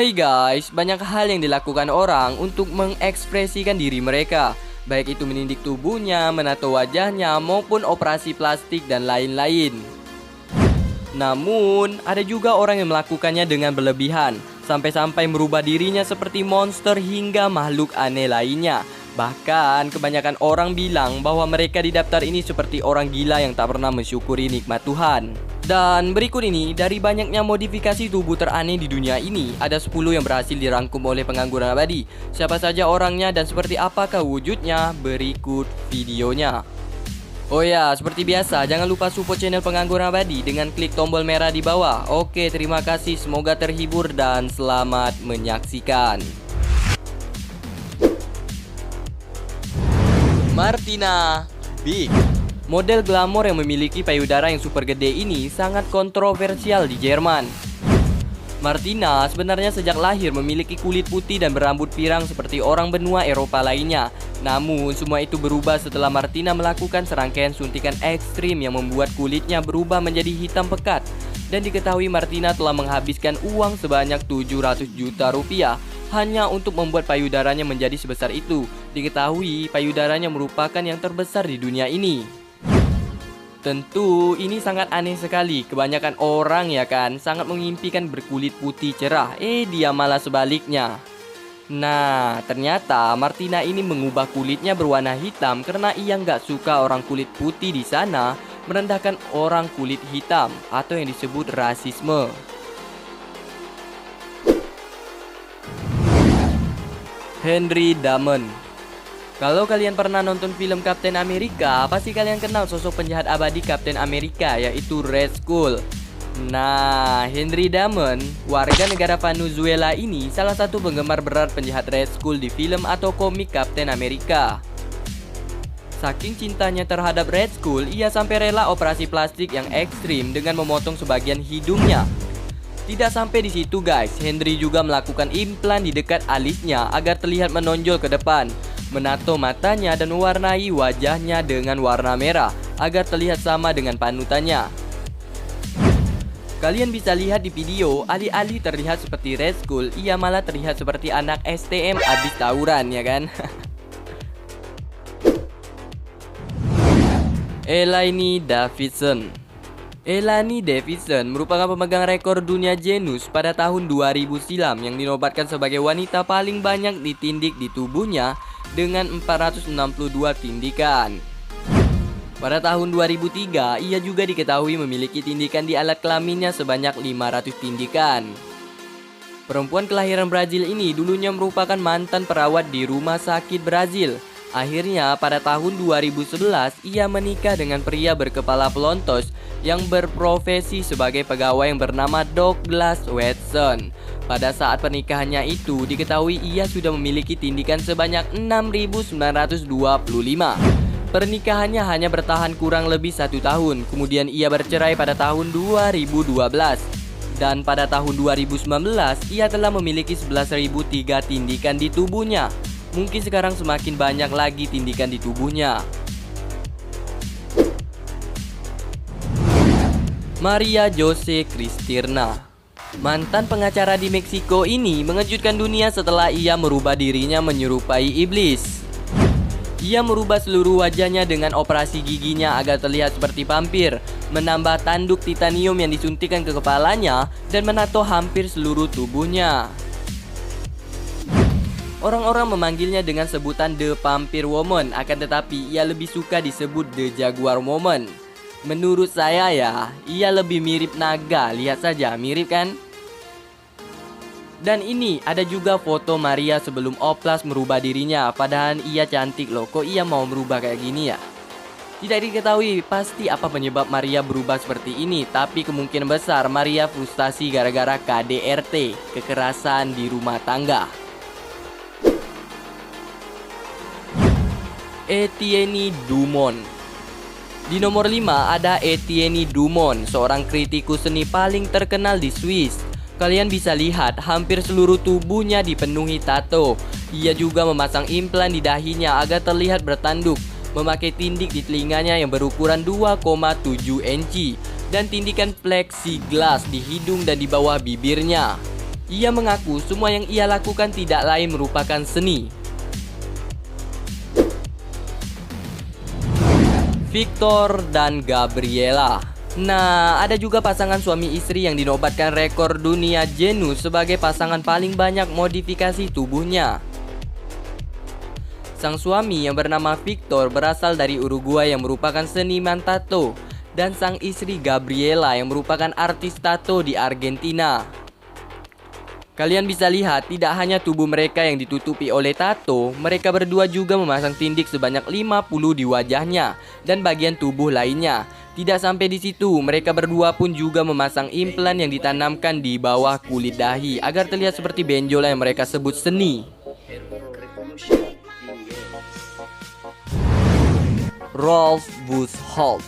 Hai guys, banyak hal yang dilakukan orang untuk mengekspresikan diri mereka, baik itu menindik tubuhnya, menato wajahnya, maupun operasi plastik dan lain-lain. Namun, ada juga orang yang melakukannya dengan berlebihan, sampai-sampai merubah dirinya seperti monster hingga makhluk aneh lainnya. Bahkan, kebanyakan orang bilang bahwa mereka di daftar ini seperti orang gila yang tak pernah mensyukuri nikmat Tuhan. Dan berikut ini, dari banyaknya modifikasi tubuh teraneh di dunia ini, ada 10 yang berhasil dirangkum oleh Pengangguran Abadi. Siapa saja orangnya dan seperti apakah wujudnya? Berikut videonya. Oh ya, seperti biasa, jangan lupa support channel Pengangguran Abadi dengan klik tombol merah di bawah. Oke, terima kasih, semoga terhibur dan selamat menyaksikan. Martina Big. Model glamor yang memiliki payudara yang super gede ini sangat kontroversial di Jerman. Martina sebenarnya sejak lahir memiliki kulit putih dan berambut pirang seperti orang benua Eropa lainnya. Namun semua itu berubah setelah Martina melakukan serangkaian suntikan ekstrim yang membuat kulitnya berubah menjadi hitam pekat. Dan diketahui Martina telah menghabiskan uang sebanyak 700 juta rupiah hanya untuk membuat payudaranya menjadi sebesar itu. Diketahui payudaranya merupakan yang terbesar di dunia ini. Tentu ini sangat aneh sekali. Kebanyakan orang ya kan sangat mengimpikan berkulit putih cerah. Dia malah sebaliknya. Nah, ternyata Martina ini mengubah kulitnya berwarna hitam karena ia nggak suka orang kulit putih di sana merendahkan orang kulit hitam atau yang disebut rasisme. Henry Damon. Kalau kalian pernah nonton film Captain America, pasti kalian kenal sosok penjahat abadi Captain America, yaitu Red Skull. Nah, Henry Damon, warga negara Venezuela ini salah satu penggemar berat penjahat Red Skull di film atau komik Captain America. Saking cintanya terhadap Red Skull, ia sampai rela operasi plastik yang ekstrim dengan memotong sebagian hidungnya. Tidak sampai di situ guys, Henry juga melakukan implan di dekat alisnya agar terlihat menonjol ke depan, menato matanya dan mewarnai wajahnya dengan warna merah agar terlihat sama dengan panutannya. Kalian bisa lihat di video, alih-alih terlihat seperti Red Skull, ia malah terlihat seperti anak STM abis tawuran ya kan. Elaine Davidson. Elaine Davidson merupakan pemegang rekor dunia Guinness pada tahun 2000 silam yang dinobatkan sebagai wanita paling banyak ditindik di tubuhnya dengan 462 tindikan. Pada tahun 2003, ia juga diketahui memiliki tindikan di alat kelaminnya sebanyak 500 tindikan. Perempuan kelahiran Brazil ini dulunya merupakan mantan perawat di rumah sakit Brazil. Akhirnya pada tahun 2011 ia menikah dengan pria berkepala pelontos yang berprofesi sebagai pegawai yang bernama Douglas Watson. Pada saat pernikahannya itu diketahui ia sudah memiliki tindikan sebanyak 6.925. Pernikahannya hanya bertahan kurang lebih 1 tahun. Kemudian ia bercerai pada tahun 2012. Dan pada tahun 2019 ia telah memiliki 11.003 tindikan di tubuhnya. Mungkin sekarang semakin banyak lagi tindikan di tubuhnya. Maria Jose Cristina. Mantan pengacara di Meksiko ini mengejutkan dunia setelah ia merubah dirinya menyerupai iblis. Ia merubah seluruh wajahnya dengan operasi giginya agar terlihat seperti vampir, menambah tanduk titanium yang disuntikkan ke kepalanya, dan menato hampir seluruh tubuhnya. Orang-orang memanggilnya dengan sebutan The Vampire Woman, akan tetapi ia lebih suka disebut The Jaguar Woman. Menurut saya ya, ia lebih mirip naga, lihat saja, mirip kan? Dan ini ada juga foto Maria sebelum oplas merubah dirinya, padahal ia cantik loh, kok ia mau merubah kayak gini ya? Tidak diketahui pasti apa penyebab Maria berubah seperti ini, tapi kemungkinan besar Maria frustasi gara-gara KDRT, kekerasan di rumah tangga. Etienne Dumont. Di nomor 5 ada Etienne Dumont, seorang kritikus seni paling terkenal di Swiss. Kalian bisa lihat hampir seluruh tubuhnya dipenuhi tato. Ia juga memasang implan di dahinya agar terlihat bertanduk, memakai tindik di telinganya yang berukuran 2,7 inci, dan tindikan plexiglass di hidung dan di bawah bibirnya. Ia mengaku semua yang ia lakukan tidak lain merupakan seni. Victor dan Gabriela. Nah, ada juga pasangan suami istri yang dinobatkan rekor dunia Genus sebagai pasangan paling banyak modifikasi tubuhnya. Sang suami yang bernama Victor berasal dari Uruguay yang merupakan seniman tato, dan sang istri Gabriela yang merupakan artis tato di Argentina. Kalian bisa lihat tidak hanya tubuh mereka yang ditutupi oleh tato, mereka berdua juga memasang tindik sebanyak 50 di wajahnya dan bagian tubuh lainnya. Tidak sampai di situ, mereka berdua pun juga memasang implan yang ditanamkan di bawah kulit dahi agar terlihat seperti benjolan yang mereka sebut seni. Rolf Buchholz.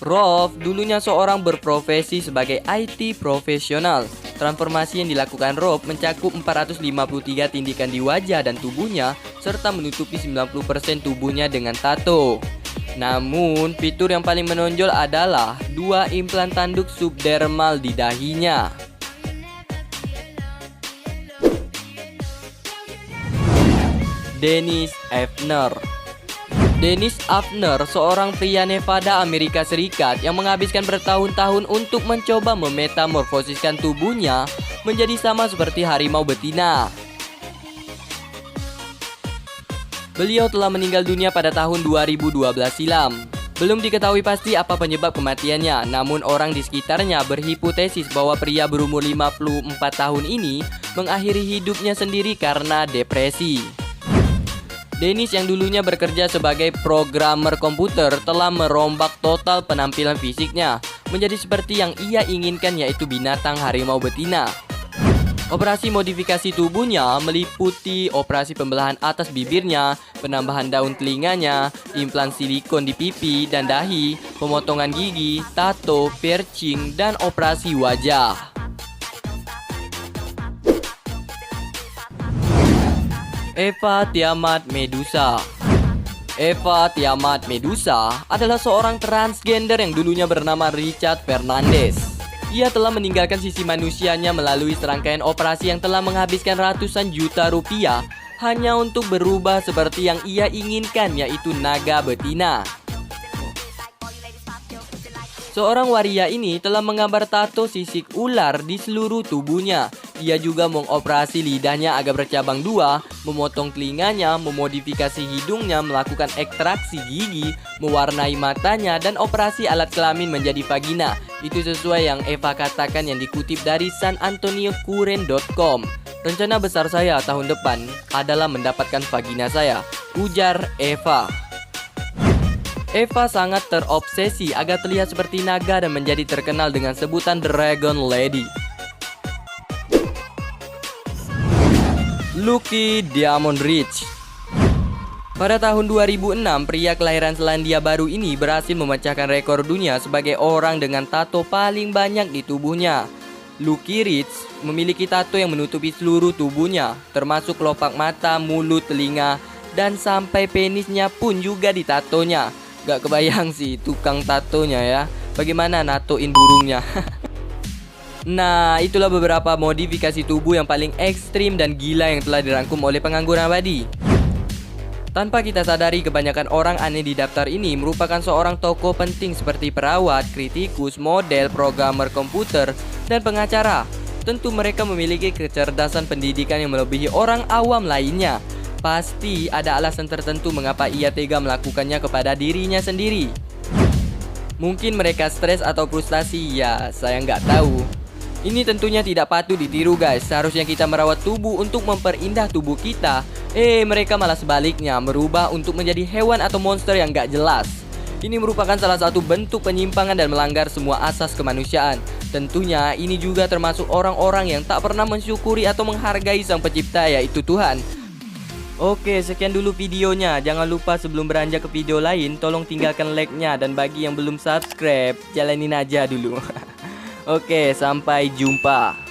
Rolf dulunya seorang berprofesi sebagai IT profesional. Transformasi yang dilakukan Rolf mencakup 453 tindikan di wajah dan tubuhnya, serta menutupi 90% tubuhnya dengan tato. Namun, fitur yang paling menonjol adalah 2 implan tanduk subdermal di dahinya. Dennis Effner. Dennis Effner, seorang pria Nevada, Amerika Serikat yang menghabiskan bertahun-tahun untuk mencoba memetamorfosiskan tubuhnya menjadi sama seperti harimau betina. Beliau telah meninggal dunia pada tahun 2012 silam. Belum diketahui pasti apa penyebab kematiannya, namun orang di sekitarnya berhipotesis bahwa pria berumur 54 tahun ini mengakhiri hidupnya sendiri karena depresi. Dennis yang dulunya bekerja sebagai programmer komputer telah merombak total penampilan fisiknya menjadi seperti yang ia inginkan, yaitu binatang harimau betina. Operasi modifikasi tubuhnya meliputi operasi pembelahan atas bibirnya, penambahan daun telinganya, implan silikon di pipi dan dahi, pemotongan gigi, tato, piercing, dan operasi wajah. Eva Tiamat Medusa. Eva Tiamat Medusa adalah seorang transgender yang dulunya bernama Richard Fernandez. Ia telah meninggalkan sisi manusianya melalui serangkaian operasi yang telah menghabiskan ratusan juta rupiah hanya untuk berubah seperti yang ia inginkan, yaitu naga betina. Seorang waria ini telah menggambar tato sisik ular di seluruh tubuhnya. Ia juga mengoperasi lidahnya agar bercabang 2, memotong telinganya, memodifikasi hidungnya, melakukan ekstraksi gigi, mewarnai matanya, dan operasi alat kelamin menjadi vagina. Itu sesuai yang Eva katakan yang dikutip dari sanantoniocuren.com. Rencana besar saya tahun depan adalah mendapatkan vagina saya, ujar Eva. Eva sangat terobsesi agar terlihat seperti naga dan menjadi terkenal dengan sebutan Dragon Lady. Lucky Diamond Rich. Pada tahun 2006, pria kelahiran Selandia Baru ini berhasil memecahkan rekor dunia sebagai orang dengan tato paling banyak di tubuhnya. Lucky Rich memiliki tato yang menutupi seluruh tubuhnya, termasuk kelopak mata, mulut, telinga, dan sampai penisnya pun juga ditatonya. Gak kebayang sih tukang tatonya ya, bagaimana natoin burungnya. Nah, itulah beberapa modifikasi tubuh yang paling ekstrim dan gila yang telah dirangkum oleh Pengangguran Abadi. Tanpa kita sadari, kebanyakan orang aneh di daftar ini merupakan seorang tokoh penting seperti perawat, kritikus, model, programmer komputer, dan pengacara. Tentu mereka memiliki kecerdasan pendidikan yang melebihi orang awam lainnya. Pasti ada alasan tertentu mengapa ia tega melakukannya kepada dirinya sendiri. Mungkin mereka stres atau frustasi, ya saya nggak tahu. Ini tentunya tidak patut ditiru guys. Seharusnya kita merawat tubuh untuk memperindah tubuh kita. Mereka malah sebaliknya, merubah untuk menjadi hewan atau monster yang nggak jelas. Ini merupakan salah satu bentuk penyimpangan dan melanggar semua asas kemanusiaan. Tentunya ini juga termasuk orang-orang yang tak pernah mensyukuri atau menghargai Sang Pencipta, yaitu Tuhan. Oke, sekian dulu videonya. Jangan lupa sebelum beranjak ke video lain, tolong tinggalkan like-nya. Dan bagi yang belum subscribe, jalanin aja dulu. Oke, sampai jumpa.